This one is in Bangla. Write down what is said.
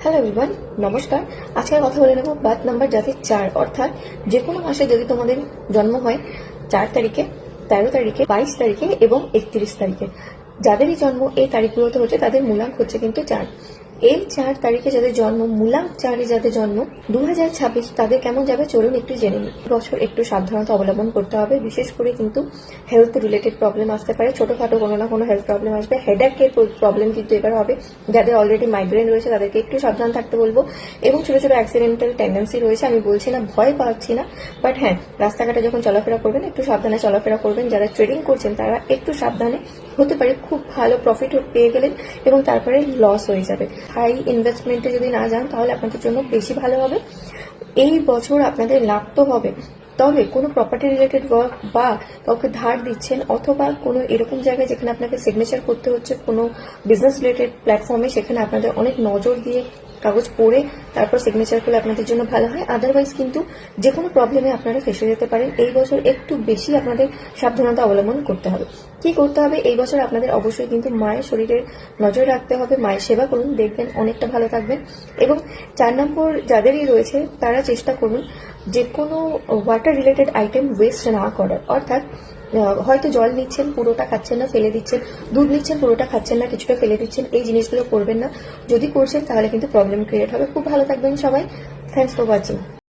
হ্যালো এভরিওয়ান, নমস্কার। আজকে কথা বলে নেব বার্থ নাম্বার যাদের 4, অর্থাৎ যে কোনো মাসে যদি তোমাদের জন্ম হয় 4 তারিখে, 13 তারিখে, 22 তারিখে এবং 31 তারিখে, যাদেরই জন্ম এই তারিখগুলোতে হচ্ছে তাদের মূলাঙ্ক হচ্ছে কিন্তু 4। এই 4 তারিখে যাদের জন্ম, মূলাঙ্ক 4-এ যাদের জন্ম, 2026 তাদের কেমন যাবে চলুন একটু জেনে নিই। বছর একটু সাবধানতা অবলম্বন করতে হবে, বিশেষ করে কিন্তু হেলথ রিলেটেড প্রবলেম আসতে পারে, ছোটখাটো কোনো না কোনো হেলথ প্রবলেম আসবে। হেডেকের প্রবলেম কিন্তু এবার হবে। যাদের অলরেডি মাইগ্রেন রয়েছে তাদেরকে একটু সাবধান থাকতে বলবো, এবং ছোট ছোট অ্যাক্সিডেন্টাল টেন্ডেন্সি রয়েছে। আমি বলছি না, ভয় পাচ্ছি না, বাট হ্যাঁ, রাস্তাঘাটে যখন চলাফেরা করবেন একটু সাবধানে চলাফেরা করবেন। যারা ট্রেডিং করছেন তারা একটু সাবধানে, হতে পারে খুব ভালো প্রফিট পেয়ে গেলেন এবং তারপরে লস হয়ে যাবে। হাই ইনভেস্টমেন্টে যদি না যান তাহলে আপনাদের জন্য বেশি ভালো হবে। এই বছর আপনাদের লাভ তো হবে, তবে কোনো প্রপার্টি রিলেটেড ওয়ার্ক বা কাউকে ধার দিচ্ছেন, অথবা কোনো এরকম জায়গায় যেখানে আপনাকে সিগনেচার করতে হচ্ছে কোনো বিজনেস রিলেটেড প্ল্যাটফর্মে, সেখানে আপনাদের অনেক নজর দিয়ে কাগজ পড়ে তারপর সিগনেচার করলে আপনাদের জন্য ভালো হয়। আদারওয়াইজ কিন্তু যে কোনো প্রবলেমে আপনারা ফেসে যেতে পারেন। এই বছর একটু বেশি আপনাদের সাবধানতা অবলম্বন করতে হবে। কি করতে হবে এই বছর? আপনাদের অবশ্যই কিন্তু মায়ের শরীরের নজর রাখতে হবে, মায়ের সেবা করুন, দেখবেন অনেকটা ভালো থাকবেন। এবং 4 নম্বর যাদেরই রয়েছে তারা চেষ্টা করুন যে কোনো ওয়াটার রিলেটেড আইটেম ওয়েস্ট না করার, অর্থাৎ হয়তো জল নিচ্ছেন পুরোটা খাচ্ছেন না, ফেলে দিচ্ছেন, দুধ নিচ্ছেন পুরোটা খাচ্ছেন না, কিছুটা ফেলে দিচ্ছেন, এই জিনিসগুলো করবেন না। যদি করছেন তাহলে কিন্তু প্রবলেম ক্রিয়েট হবে। খুব ভালো থাকবেন সবাই। Thanks for watching.